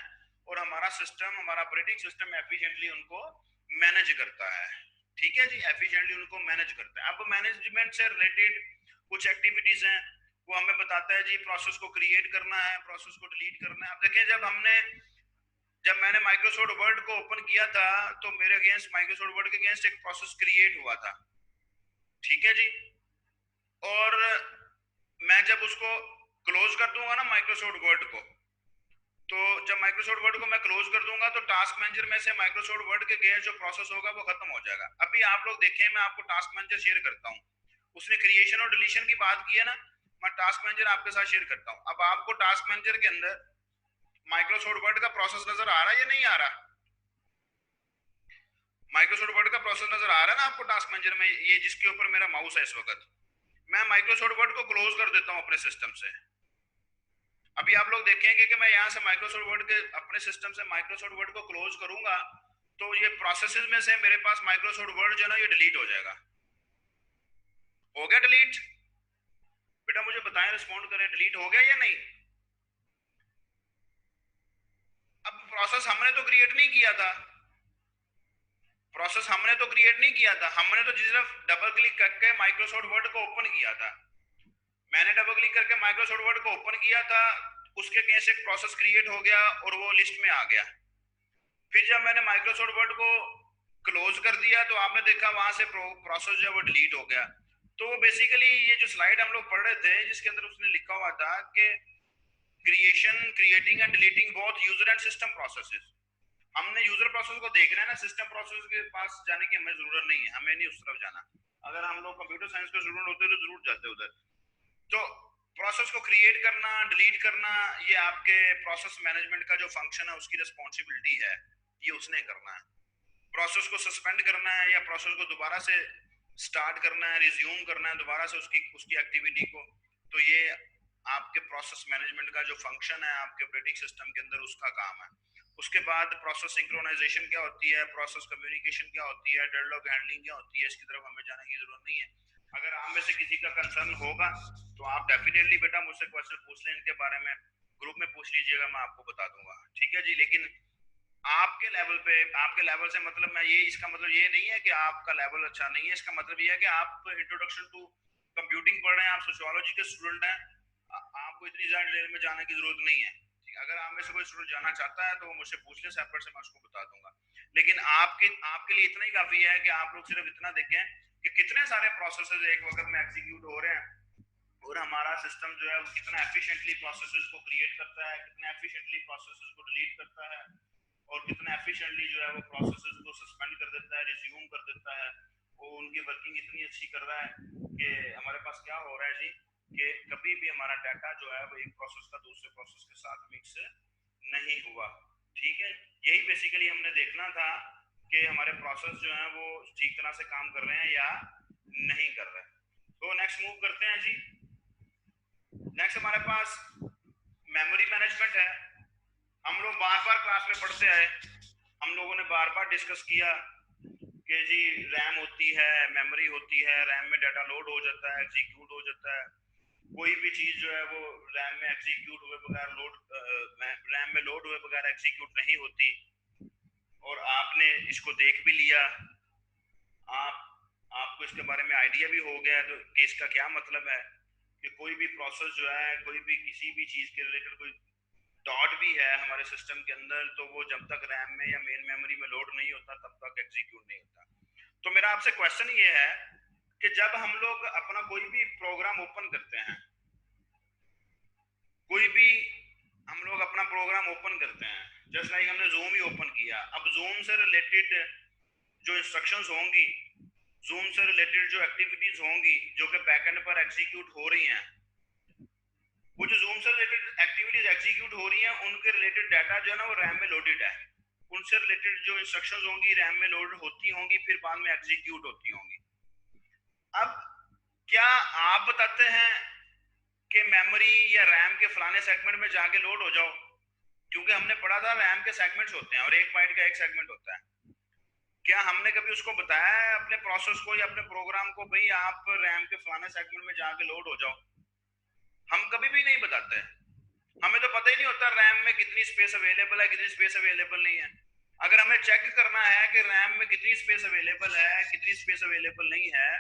और हमारा सिस्टम, हमारा ऑपरेटिंग सिस्टम एफिशिएंटली उनको मैनेज करता है। ठीक है जी, एफिशिएंटली उनको मैनेज करता है। अब मैनेजमेंट से रिलेटेड कुछ एक्टिविटीज हैं, वो हमें बताता है जी प्रोसेस को क्रिएट करना है, प्रोसेस को डिलीट करना है। अब देखें, जब मैंने माइक्रोसॉफ्ट वर्ड को ओपन किया था तो मेरे अगेंस्ट, माइक्रोसॉफ्ट वर्ड के अगेंस्ट एक प्रोसेस क्रिएट हुआ था। ठीक है जी, और मैं जब उसको क्लोज कर दूंगा ना माइक्रोसॉफ्ट वर्ड को, तो जब माइक्रोसॉफ्ट वर्ड को मैं क्लोज कर दूंगा तो टास्क मैनेजर में से माइक्रोसॉफ्ट वर्ड के अगेंस्ट जो प्रोसेस होगा वो खत्म हो जाएगा। अभी आप लोग देखें, मैं आपको टास्क मैनेजर शेयर करता हूँ, उसने क्रिएशन और डिलीशन की बात की है ना, मैं टास्क मैनेजर आपके साथ शेयर करता हूँ। अब आपको टास्क मैनेजर के अंदर माइक्रोसॉफ्ट वर्ड का प्रोसेस नजर आ रहा है या नहीं आ रहा? माइक्रोसॉफ्ट वर्ड का प्रोसेस नजर आ रहा है ना आपको टास्क मैनेजर में, ये जिसके ऊपर मेरा माउस है इस वक्त। मैं माइक्रोसॉफ्ट वर्ड को क्लोज कर देता हूँ अपने सिस्टम से। अभी आप लोग देखेंगे कि मैं यहाँ से माइक्रोसॉफ्ट वर्ड के अपने सिस्टम से माइक्रोसॉफ्ट वर्ड को क्लोज करूंगा तो ये प्रोसेसेस में से मेरे पास माइक्रोसॉफ्ट वर्ड जो है ना ये डिलीट हो जाएगा। हो गया डिलीट? बेटा मुझे बताएं, रिस्पॉन्ड करें, डिलीट हो गया या नहीं? अब प्रोसेस हमने तो क्रिएट नहीं किया था, प्रोसेस हमने तो क्रिएट नहीं किया था, हमने तो सिर्फ डबल क्लिक करके माइक्रोसॉफ्ट वर्ड को ओपन किया था। मैंने डबल क्लिक करके माइक्रोसॉफ्ट वर्ड को ओपन किया था, उसके अगेंस्ट एक प्रोसेस क्रिएट हो गया और वो लिस्ट में आ गया। फिर जब मैंने माइक्रोसॉफ्ट वर्ड को क्लोज कर दिया तो आपने देखा वहां से प्रोसेस जो है वो डिलीट हो गया। तो बेसिकली ये जो स्लाइड हम लोग पढ़ रहे थे जिसके अंदर उसने लिखा हुआ था कि creation, creating and deleting both user and system processes. हमने यूजर प्रोसेस को देखना है ना, सिस्टम प्रोसेस के पास जाने की हमें जरूरत नहीं है, हमें नहीं उस तरफ जाना। अगर हम लोग कंप्यूटर साइंस के स्टूडेंट होते तो जरूर जाते उधर। तो प्रोसेस को क्रिएट करना, डिलीट करना, ये आपके प्रोसेस मैनेजमेंट का जो फंक्शन है उसकी रिस्पॉन्सिबिलिटी है, ये उसने करना है। प्रोसेस को सस्पेंड करना है या प्रोसेस को दोबारा से स्टार्ट करना है, रिज्यूम करना है दोबारा से उसकी उसकी एक्टिविटी को, तो ये आपके प्रोसेस मैनेजमेंट का जो फंक्शन है आपके ऑपरेटिंग सिस्टम के अंदर उसका काम है। उसके बाद प्रोसेस सिंक्रोनाइजेशन क्या होती है, प्रोसेस कम्युनिकेशन क्या होती है, डेडलॉक हैंडलिंग क्या होती है, इसकी तरफ हमें जाने की जरूरत नहीं है। अगर आप में से किसी का कंसर्न होगा तो आप डेफिनेटली बेटा मुझसे क्वेश्चन पूछ लें इनके बारे में, ग्रुप में पूछ लीजिएगा, मैं आपको बता दूंगा। ठीक है जी, लेकिन आपके लेवल पे, आपके लेवल से मतलब मैं ये, इसका मतलब ये नहीं है कि आपका लेवल अच्छा नहीं है, इसका मतलब ये है कि आप इंट्रोडक्शन टू कंप्यूटिंग पढ़ रहे हैं, आप सोशियोलॉजी के स्टूडेंट हैं, आपको इतनी ज्यादा डिटेल में जाने की जरूरत नहीं है। ठीक है, अगर आप में से कोई स्टूडेंट जाना चाहता है तो वो मुझसे पूछ ले सेपरेट से, मैं उसको बता दूंगा। लेकिन आपके लिए इतना ही काफी है कि आप लोग सिर्फ इतना देखें कि कितने सारे प्रोसेसेस एक वक्त में एग्जीक्यूट हो रहे हैं, और हमारा सिस्टम जो है वो कितना एफिशिएंटली प्रोसेसेस को क्रिएट करता है, कितना एफिशिएंटली प्रोसेसेस को डिलीट करता है, और कितना एफिशिएंटली जो है वो प्रोसेसेस को सस्पेंड कर देता है, रिज्यूम कर देता है। वो उनकी वर्किंग इतनी अच्छी कर रहा है कि हमारे पास क्या हो रहा है जी, कि कभी भी हमारा डाटा जो है वो एक प्रोसेस का दूसरे प्रोसेस के साथ मिक्स नहीं हुआ। ठीक है, यही बेसिकली हमने देखना था कि हमारे प्रोसेस जो है वो ठीक तरह से काम कर रहे हैं या नहीं कर रहे हैं। तो नेक्स्ट मूव करते हैं जी। नेक्स्ट हमारे पास मेमोरी मैनेजमेंट है। हम लोग बार बार क्लास में पढ़ते आए, हम लोगों ने बार बार डिस्कस किया कि जी रैम होती है, मेमोरी होती है, रैम में डाटा लोड हो जाता है, एग्जीक्यूट हो जाता है। कोई भी चीज जो है वो रैम में एग्जीक्यूट हुए बगैर रैम में लोड हुए बगैर एग्जीक्यूट नहीं होती। और आपने इसको देख भी लिया, आपको इसके बारे में आइडिया भी हो गया तो कि इसका क्या मतलब है कि कोई भी प्रोसेस जो है, कोई भी किसी भी चीज के रिलेटेड कोई डॉट भी है हमारे सिस्टम के अंदर, तो वो जब तक रैम में या मेन मेमोरी में लोड नहीं होता तब तक एग्जीक्यूट नहीं होता। तो मेरा आपसे क्वेश्चन ये है कि जब हम लोग अपना कोई भी प्रोग्राम ओपन करते हैं, कोई भी हम लोग अपना प्रोग्राम ओपन करते हैं, जस्ट लाइक हमने जूम ही ओपन किया, अब जूम से रिलेटेड जो इंस्ट्रक्शंस होंगी, जूम से रिलेटेड जो एक्टिविटीज होंगी जो कि बैकएंड पर एग्जीक्यूट हो रही हैं, वो जो जूम से रिलेटेड एक्टिविटीज एग्जीक्यूट हो रही हैं उनके रिलेटेड डाटा जो है ना वो रैम में लोडेड है। उनसे रिलेटेड जो इंस्ट्रक्शंस होंगी रैम में लोड होती होंगी, फिर बाद में एग्जीक्यूट होती होंगी। अब क्या आप बताते हैं कि मेमोरी या रैम के फलाने सेगमेंट में जाके लोड हो जाओ? क्योंकि हमने पढ़ा था रैम के सेगमेंट्स होते हैं और एक बाइट का एक सेगमेंट होता है। क्या हमने कभी उसको बताया है अपने प्रोसेस को या अपने प्रोग्राम को, भाई आप रैम के फलाने सेगमेंट में जाके लोड हो जाओ? हम कभी भी नहीं बताते। हमें तो पता ही नहीं होता रैम में कितनी स्पेस अवेलेबल है, कितनी स्पेस अवेलेबल नहीं है। अगर हमें चेक करना है कि रैम में कितनी स्पेस अवेलेबल है, कितनी स्पेस अवेलेबल नहीं है,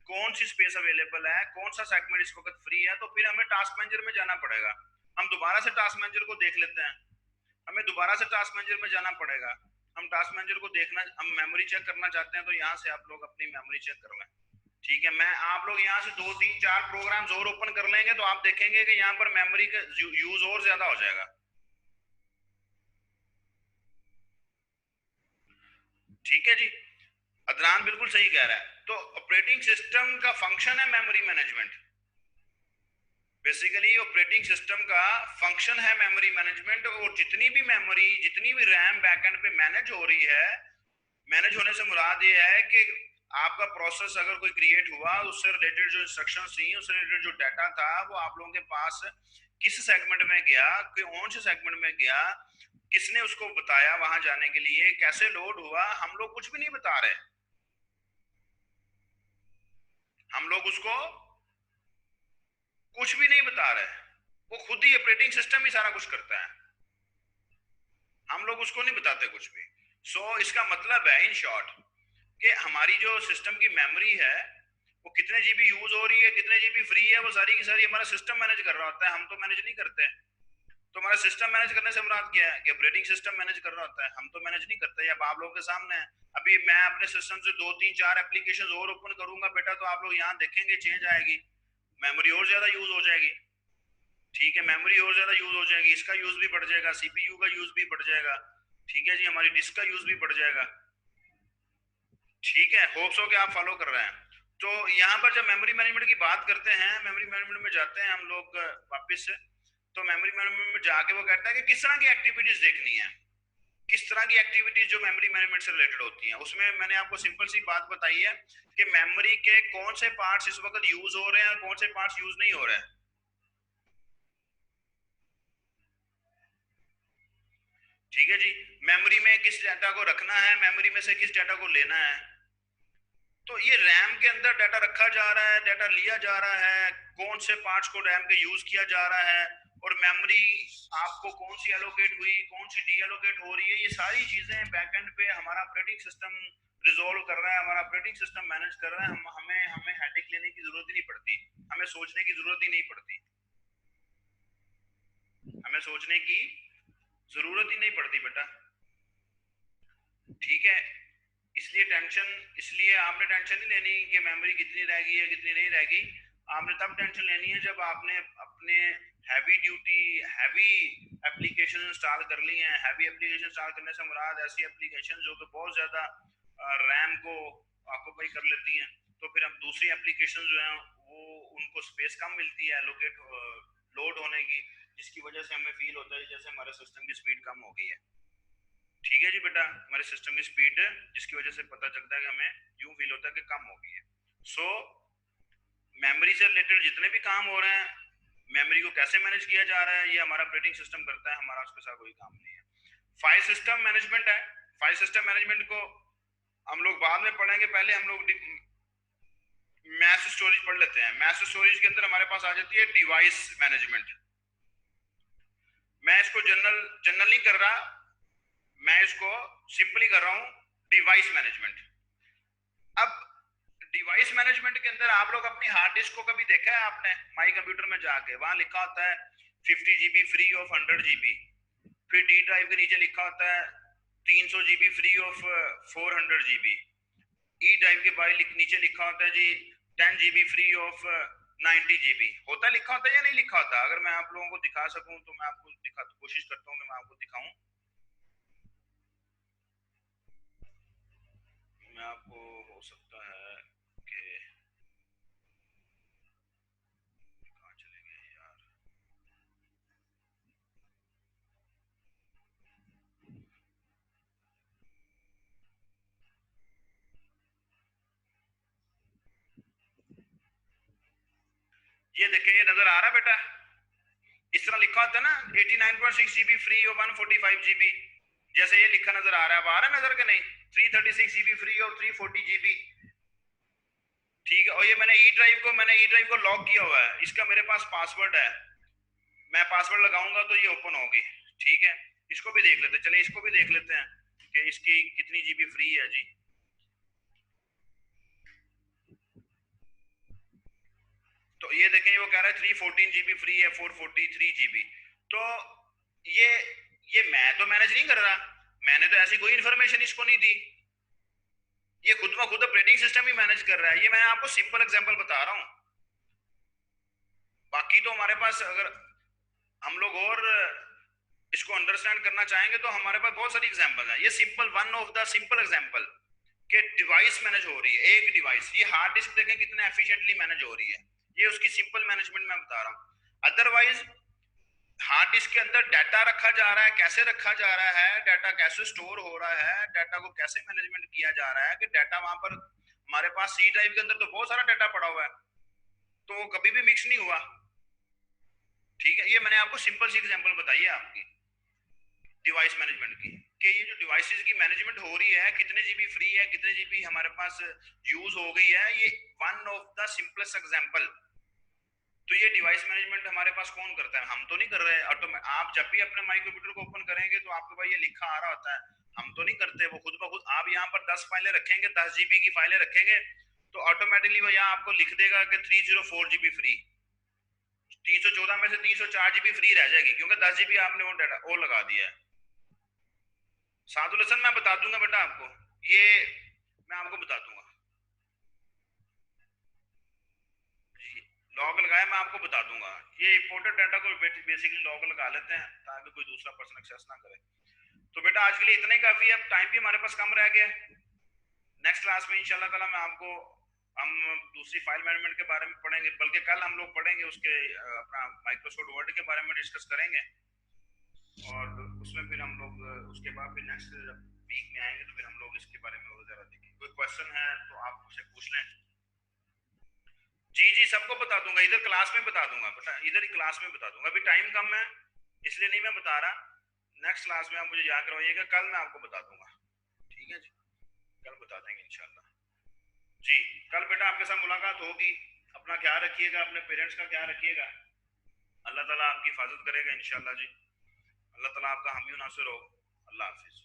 कौन सी स्पेस अवेलेबल है, कौन सा सेगमेंट इस वक्त फ्री है, तो फिर हमें टास्क मैनेजर में जाना पड़ेगा। हम दोबारा से टास्क मैनेजर को देख लेते हैं, हमें दोबारा से टास्क मैनेजर में जाना पड़ेगा। हम टास्क मैनेजर को देखना, हम मेमोरी चेक करना चाहते हैं तो यहाँ से आप लोग अपनी मेमोरी चेक कर लें। ठीक है, मैं आप लोग यहाँ से 2 3 4 प्रोग्राम्स और ओपन कर लेंगे तो आप देखेंगे कि यहाँ पर मेमोरी का यूज और ज्यादा हो जाएगा। ठीक है जी, अदनान बिल्कुल सही कह रहा है। तो ऑपरेटिंग सिस्टम का फंक्शन है memory management. Basically operating system का फंक्शन है मेमोरी मैनेजमेंट, और जितनी भी मेमोरी, जितनी भी रैम बैकएंड पे मैनेज हो रही है, मैनेज होने से मुराद ये है कि आपका प्रोसेस अगर कोई क्रिएट हुआ, उससे रिलेटेड जो इंस्ट्रक्शंस थी, उससे रिलेटेड जो डाटा था, वो आप लोगों के पास किस सेगमेंट में गया, कौन से सेगमेंट में गया, किसने उसको बताया वहां जाने के लिए, कैसे लोड हुआ, हम लोग कुछ भी नहीं बता रहे। हम लोग उसको कुछ भी नहीं बता रहे, वो खुद ही ऑपरेटिंग सिस्टम ही सारा कुछ करता है, हम लोग उसको नहीं बताते कुछ भी। इसका मतलब है इन शॉर्ट कि हमारी जो सिस्टम की मेमोरी है वो कितने जीबी यूज हो रही है, कितने जीबी फ्री है, वो सारी की सारी हमारा सिस्टम मैनेज कर रहा होता है, हम तो मैनेज नहीं करते। तो हमारा सिस्टम मैनेज करने से मुराद क्या है कि ऑपरेटिंग सिस्टम मैनेज कर रहा होता है, हम तो मैनेज नहीं करते। अब आप लोगों के सामने है, अभी मैं अपने सिस्टम से 2 3 4 एप्लीकेशन और ओपन करूंगा बेटा, तो आप लोग यहाँ देखेंगे चेंज आएगी, मेमोरी और ज्यादा यूज हो जाएगी। ठीक है, मेमोरी और ज्यादा यूज हो जाएगी, इसका यूज भी बढ़ जाएगा, सीपीयू का यूज भी बढ़ जाएगा। ठीक है जी, हमारी डिस्क का यूज भी बढ़ जाएगा। ठीक है, होप्स हो कि आप फॉलो कर रहे हैं। तो यहाँ पर जब मेमोरी मैनेजमेंट की बात करते हैं, मेमोरी मैनेजमेंट में जाते हैं हम लोग वापस से, तो मेमोरी मैनेजमेंट में जाके वो कहता है कि किस तरह की एक्टिविटीज देखनी है, किस तरह की एक्टिविटीज जो मेमोरी मैनेजमेंट से रिलेटेड होती हैं। उसमें मैंने आपको सिंपल सी बात बताई है कि मेमोरी के कौन से पार्ट्स इस वक्त यूज हो रहे हैं और कौन से पार्ट्स यूज नहीं हो रहे हैं। ठीक है जी, मेमोरी में किस डाटा को रखना है, मेमोरी में से किस डाटा को लेना है। तो ये रैम के अंदर डाटा रखा जा रहा है, डाटा लिया जा रहा है, कौन से पार्ट्स को रैम के यूज किया जा रहा है, और मेमोरी आपको कौन सी एलोकेट हुई, कौन सी डी एलोकेट हो रही है, ये सारी चीजें बैकएंड पे हमारा ऑपरेटिंग सिस्टम रिजोल्व कर रहा है, हमारा ऑपरेटिंग सिस्टम मैनेज कर रहा है। हमें हमें हेडेक लेने की जरूरत ही नहीं पड़ती, हमें सोचने की जरूरत ही नहीं पड़ती, हमें सोचने की जरूरत ही नहीं पड़ती बेटा। ठीक है, इसलिए आपने टेंशन नहीं लेनी कि मेमोरी कितनी रहेगी या कितनी नहीं रहेगी। आपने तब टेंशन लेनी है जब आपने अपने heavy duty heavy application install कर ली हैं। हैवी एप्लीकेशन इंस्टॉल करने से मुराद ऐसी एप्लीकेशन जो कि बहुत ज़्यादा रैम को ऑक्यूपाई कर लेती हैं, तो फिर अब दूसरी एप्लीकेशन जो हैं वो उनको स्पेस कम मिलती है एलोकेट लोड होने की, जिसकी वजह से हमें फील होता है जैसे हमारे सिस्टम की स्पीड कम हो गई है। ठीक है जी बेटा, हमारे सिस्टम की स्पीड जिसकी वजह से पता चलता है कि हमें यूं फील होता है कि कम हो गई है। सो मेमोरी से रिलेटेड जितने भी काम हो रहे हैं, मेमोरी को कैसे मैनेज किया जा रहा है, ये हमारा ऑपरेटिंग सिस्टम करता है, हमारा उसके साथ कोई काम नहीं है। फाइल सिस्टम मैनेजमेंट है। फाइल सिस्टम मैनेजमेंट को हम लोग बाद में पढ़ेंगे, पहले हम लोग मैस स्टोरेज पढ़ लेते हैं। मैस स्टोरेज के अंदर हमारे पास आ जाती है डिवाइस मैनेजमेंट। मैं इसको जनरल नहीं कर रहा, मैं इसको सिंपली कर रहा हूं डिवाइस मैनेजमेंट। अब डिवाइस मैनेजमेंट के अंदर आप लोग अपनी हार्ड डिस्क को कभी देखा है आपने माई कंप्यूटर में जाके? वहां लिखा होता है 50 GB फ्री ऑफ 100 GB। फिर डी ड्राइव के नीचे लिखा होता है 300 GB free of 400 GB। E drive के बाद नीचे लिखा होता है जी 10 GB फ्री ऑफ 90 GB। होता लिखा होता है या नहीं लिखा होता? अगर मैं आप लोगों को दिखा सकूं तो मैं आपको दिखा कोशिश करता हूँ कि मैं आपको दिखाऊं। मैं आपको हो सकता है कि कहाँ चले गए यार। ये देखिए, ये नजर आ रहा है बेटा? इस तरह लिखा होता है ना 89.6 GB फ्री और 145 GB। जैसे ये लिखा नजर आ रहा है, अब आ रहा है नजर के नहीं? 336 GB फ्री और 340 GB। ठीक है, और ये मैंने ई ड्राइव को लॉक किया हुआ है, इसका मेरे पास पासवर्ड है। मैं पासवर्ड लगाऊंगा तो ये ओपन होगी। ठीक है, इसको भी देख लेते हैं। चलिए इसको भी देख लेते हैं कि इसकी कितनी जीबी फ्री है जी। तो ये देखें, वो कह रहा है 314 GB फ्री है, 443 GB। तो ये ये मैं तो मैनेज नहीं कर रहा, मैंने तो ऐसी कोई इंफॉर्मेशन इसको नहीं दी। ये खुद ब खुद ऑपरेटिंग सिस्टम ही मैनेज कर रहा है। ये मैं आपको सिंपल एग्जांपल बता रहा हूं। बाकी तो हमारे पास अगर हम लोग और इसको अंडरस्टैंड करना चाहेंगे तो हमारे पास बहुत सारी एग्जांपल है। ये simple one of the simple example कि डिवाइस मैनेज हो रही है। एक डिवाइस, ये हार्ड डिस्क देखें कितने एफिशिएंटली मैनेज हो रही है। ये उसकी सिंपल मैनेजमेंट मैं बता रहा हूं। अदरवाइज हार्ड डिस्क के अंदर डाटा रखा जा रहा है, कैसे रखा जा रहा है, डाटा कैसे स्टोर हो रहा है, डाटा को कैसे मैनेजमेंट किया जा रहा है कि डाटा वहां पर हमारे पास सी ड्राइव के अंदर तो बहुत सारा डाटा पड़ा हुआ है, तो वो कभी भी मिक्स नहीं हुआ। ठीक है, ये मैंने आपको सिंपल सी एग्जांपल बताई है आपकी डिवाइस मैनेजमेंट की, कि ये जो डिवाइसेस की मैनेजमेंट हो रही है, कितने जीबी फ्री है, कितने जीबी हमारे पास यूज हो गई है, ये one of the simplest example. तो ये डिवाइस मैनेजमेंट हमारे पास कौन करता है? हम तो नहीं कर रहे। और तो आप जब भी अपने माई कंप्यूटर को ओपन करेंगे तो आपके पास ये लिखा आ रहा होता है, हम तो नहीं करते, वो खुद ब खुद। आप यहाँ पर 10 फाइलें रखेंगे, 10 GB की फाइलें रखेंगे, तो ऑटोमेटिकली वो यहाँ आपको लिख देगा कि 304 GB फ्री। 314 में से 304 GB फ्री रह जाएगी, क्योंकि 10 GB आपने वो डाटा वो लगा दिया है। साधु लसन मैं बता दूंगा बेटा आपको, ये मैं आपको बता दूंगा जी। लॉग लगाया, मैं आपको बता दूंगा। ये इंपोर्टेंट डाटा को बेसिकली लॉग लगा लेते हैं ताकि कोई दूसरा पर्सन एक्सेस ना करे। तो बेटा आज के लिए इतना ही काफी है, अब टाइम भी हमारे पास कम रह गया। नेक्स्ट क्लास में इंशाल्लाह ताला मैं आपको हम दूसरी फाइल मैनेजमेंट के बारे में पढ़ेंगे, बल्कि कल हम लोग पढ़ेंगे उसके अपना माइक्रोसॉफ्ट वर्ड के बारे में डिस्कस करेंगे। और उसमें फिर हम लोग उसके बाद फिर नेक्स्ट वीक में आएंगे तो फिर हम लोग इसके बारे में और ज्यादा देखेंगे। कोई क्वेश्चन है तो आप मुझसे पूछ लें। जी जी, सबको बता दूंगा, इधर क्लास में बता दूंगा बेटा, इधर ही क्लास में बता दूंगा। अभी टाइम कम है इसलिए नहीं मैं बता रहा। नेक्स्ट क्लास में आप मुझे याद करवाइएगा, कल मैं आपको बता दूंगा। ठीक है जी, कल बता देंगे इंशाल्लाह जी। कल बेटा आपके साथ मुलाकात होगी। अपना ख्याल रखिएगा, अपने पेरेंट्स का ख्याल रखिएगा। अल्लाह ताला आपकी हिफाजत करेगा इंशाल्लाह जी। अल्लाह ताला आपका हामी नासिर हो। अल्लाह हाफिज।